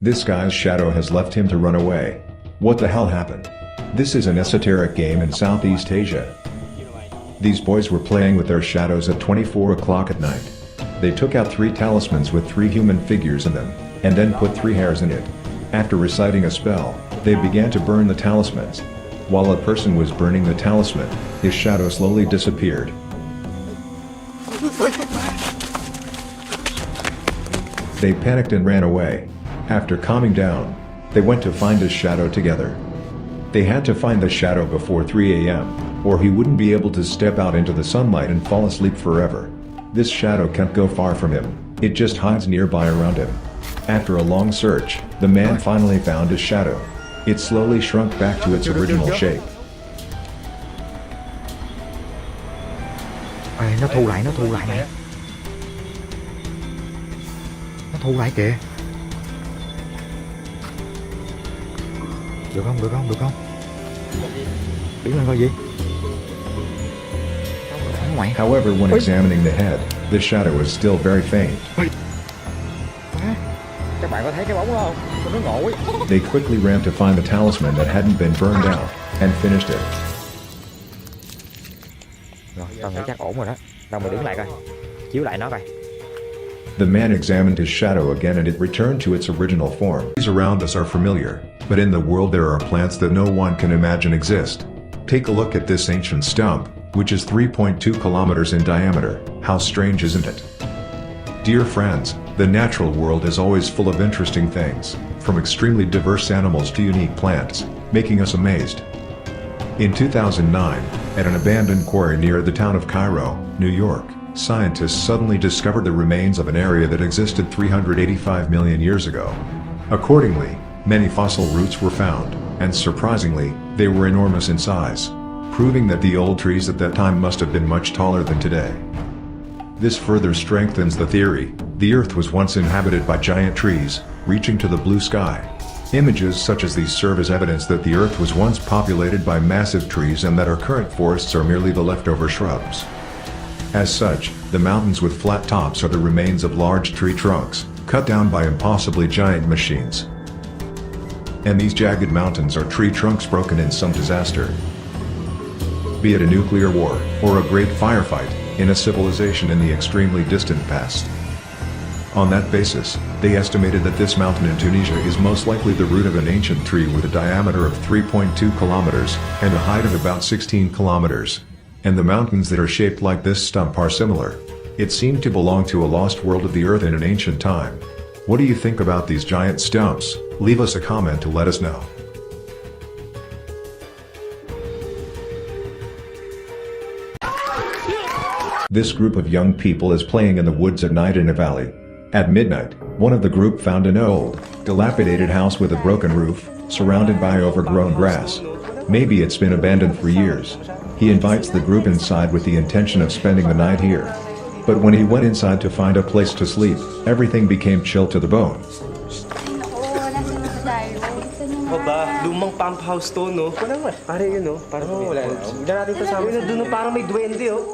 This guy's shadow has left him to run away. What the hell happened? This is an esoteric game in Southeast Asia. These boys were playing with their shadows at 24 o'clock at night. They took out 3 talismans with 3 human figures in them, and then put 3 hairs in it. After reciting a spell, they began to burn the talismans. While a person was burning the talisman, his shadow slowly disappeared. They panicked and ran away. After calming down, they went to find his shadow together. They had to find the shadow before 3 a.m., or he wouldn't be able to step out into the sunlight and fall asleep forever. This shadow can't go far from him, it just hides nearby around him. After a long search, the man finally found his shadow. It slowly shrunk back to its original shape. Nó thu lại nè. Nó thu lại kìa. Được không? Đứng lên coi gì? However, when examining the head, the shadow is still very faint. Các bạn có thấy cái bóng đó không? Nó ngộ ấy. They quickly ran to find the talisman that hadn't been burned out, and finished it. Rồi, tao nghĩ chắc ổn rồi đó. Đâu mày đứng lại coi. Chiếu lại nó coi. The man examined his shadow again and it returned to its original form. These around us are familiar, but in the world there are plants that no one can imagine exist. Take a look at this ancient stump, which is 3.2 kilometers in diameter. How strange, isn't it? Dear friends, the natural world is always full of interesting things, from extremely diverse animals to unique plants, making us amazed. In 2009, at an abandoned quarry near the town of Cairo, New York, scientists suddenly discovered the remains of an area that existed 385 million years ago. Accordingly, many fossil roots were found, and surprisingly, they were enormous in size, proving that the old trees at that time must have been much taller than today. This further strengthens the theory, the Earth was once inhabited by giant trees, reaching to the blue sky. Images such as these serve as evidence that the Earth was once populated by massive trees and that our current forests are merely the leftover shrubs. As such, the mountains with flat tops are the remains of large tree trunks, cut down by impossibly giant machines. And these jagged mountains are tree trunks broken in some disaster. Be it a nuclear war, or a great firefight, in a civilization in the extremely distant past. On that basis, they estimated that this mountain in Tunisia is most likely the root of an ancient tree with a diameter of 3.2 kilometers, and a height of about 16 kilometers. And the mountains that are shaped like this stump are similar. It seemed to belong to a lost world of the Earth in an ancient time. What do you think about these giant stumps? Leave us a comment to let us know. This group of young people is playing in the woods at night in a valley. At midnight, one of the group found an old, dilapidated house with a broken roof, surrounded by overgrown grass. Maybe it's been abandoned for years. He invites the group inside with the intention of spending the night here. But when he went inside to find a place to sleep, everything became chill to the bone. Lumang pump house to, no? Wala nga. Pare yun, no? Parang wala. Huwag na natin kasama. Doon parang may duwende, oh.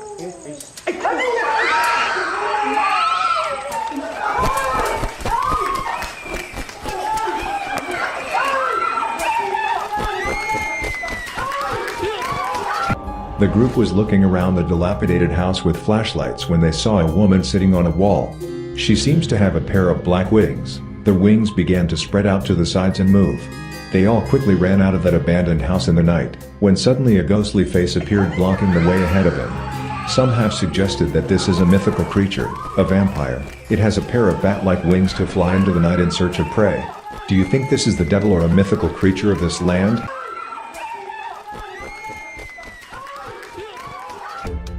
The group was looking around the dilapidated house with flashlights when they saw a woman sitting on a wall. She seems to have a pair of black wings. The wings began to spread out to the sides and move. They all quickly ran out of that abandoned house in the night, when suddenly a ghostly face appeared blocking the way ahead of him. Some have suggested that this is a mythical creature, a vampire. It has a pair of bat-like wings to fly into the night in search of prey. Do you think this is the devil or a mythical creature of this land?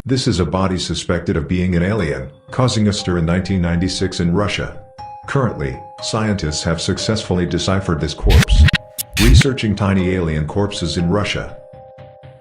This is a body suspected of being an alien, causing a stir in 1996 in Russia. Currently, scientists have successfully deciphered this corpse. Researching tiny alien corpses in Russia.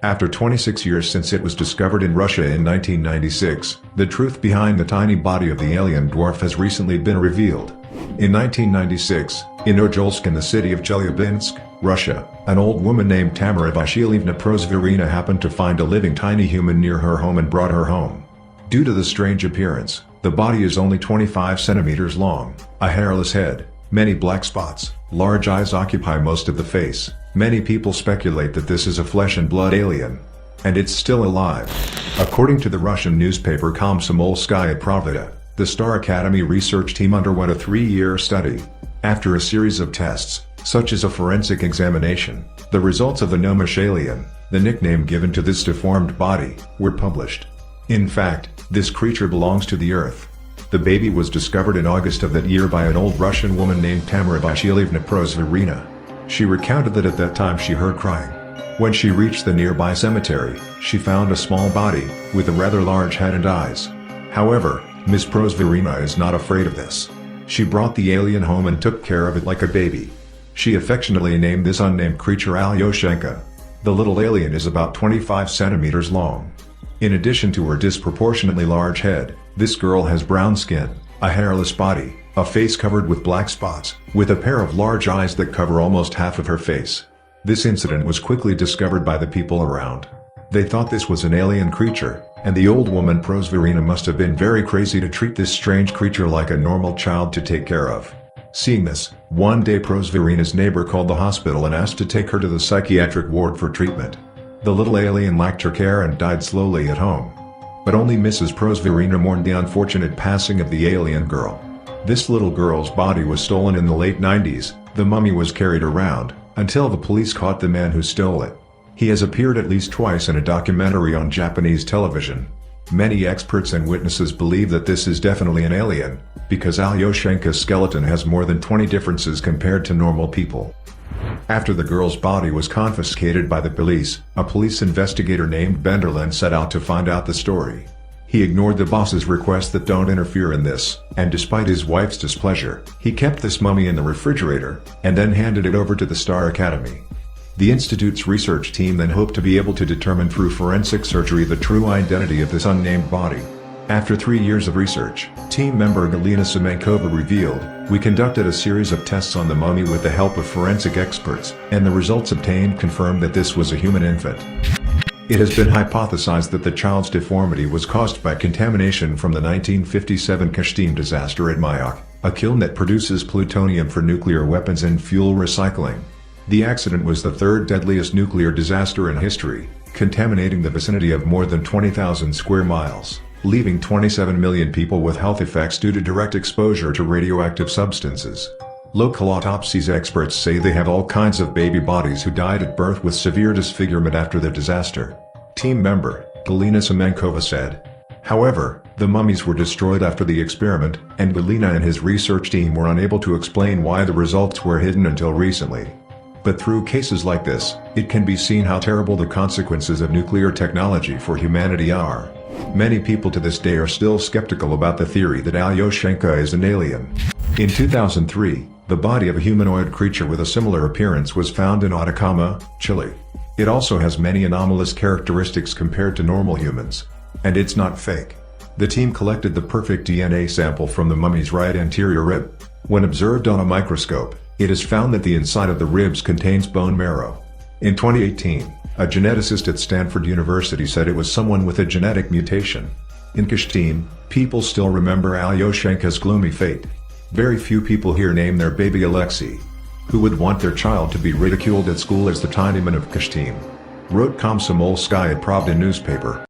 After 26 years since it was discovered in Russia in 1996, the truth behind the tiny body of the alien dwarf has recently been revealed. In 1996, in Ojolsk in the city of Chelyabinsk, Russia, an old woman named Tamara Vashilievna Prozvirina happened to find a living tiny human near her home and brought her home. Due to the strange appearance, the body is only 25 centimeters long, a hairless head, many black spots, Large eyes occupy most of the face. Many people speculate that this is a flesh and blood alien. And it's still alive. According to the Russian newspaper Komsomolskaya Pravda, the Star Academy research team underwent a 3-year study. After a series of tests, such as a forensic examination, the results of the gnomish alien, the nickname given to this deformed body, were published. In fact, this creature belongs to the Earth. The baby was discovered in August of that year by an old Russian woman named Tamara Vasilyevna Prozvarina. She recounted that at that time she heard crying. When she reached the nearby cemetery, she found a small body, with a rather large head and eyes. However, Ms. Prozvarina is not afraid of this. She brought the alien home and took care of it like a baby. She affectionately named this unnamed creature Alyoshenka. The little alien is about 25 centimeters long. In addition to her disproportionately large head, this girl has brown skin, a hairless body, a face covered with black spots, with a pair of large eyes that cover almost half of her face. This incident was quickly discovered by the people around. They thought this was an alien creature, and the old woman Prozvarina must have been very crazy to treat this strange creature like a normal child to take care of. Seeing this, one day Prozvarina's neighbor called the hospital and asked to take her to the psychiatric ward for treatment. The little alien lacked her care and died slowly at home. But only Mrs. Prozvarina mourned the unfortunate passing of the alien girl. This little girl's body was stolen in the late 90s, the mummy was carried around, until the police caught the man who stole it. He has appeared at least twice in a documentary on Japanese television. Many experts and witnesses believe that this is definitely an alien, because Alyoshenka's skeleton has more than 20 differences compared to normal people. After the girl's body was confiscated by the police, a police investigator named Benderlin set out to find out the story. He ignored the boss's request that don't interfere in this, and despite his wife's displeasure, he kept this mummy in the refrigerator, and then handed it over to the Star Academy. The institute's research team then hoped to be able to determine through forensic surgery the true identity of this unnamed body. After 3 years of research, team member Galina Semenkova revealed, "We conducted a series of tests on the mummy with the help of forensic experts, and the results obtained confirmed that this was a human infant." It has been hypothesized that the child's deformity was caused by contamination from the 1957 Kashtim disaster at Mayak, a kiln that produces plutonium for nuclear weapons and fuel recycling. The accident was the third deadliest nuclear disaster in history, contaminating the vicinity of more than 20,000 square miles, leaving 27 million people with health effects due to direct exposure to radioactive substances. Local autopsies experts say they have all kinds of baby bodies who died at birth with severe disfigurement after the disaster. Team member, Galina Semenkova said. However, the mummies were destroyed after the experiment, and Galina and his research team were unable to explain why the results were hidden until recently. But through cases like this, it can be seen how terrible the consequences of nuclear technology for humanity are. Many people to this day are still skeptical about the theory that Alyoshenka is an alien. In 2003, the body of a humanoid creature with a similar appearance was found in Atacama, Chile. It also has many anomalous characteristics compared to normal humans. And it's not fake. The team collected the perfect DNA sample from the mummy's right anterior rib. When observed on a microscope, it is found that the inside of the ribs contains bone marrow. In 2018, a geneticist at Stanford University said it was someone with a genetic mutation. In Kashtim, people still remember Alyoshenka's gloomy fate. Very few people here name their baby Alexei. Who would want their child to be ridiculed at school as the tiny man of Kashtim? Wrote Komsomolskaya Pravda newspaper.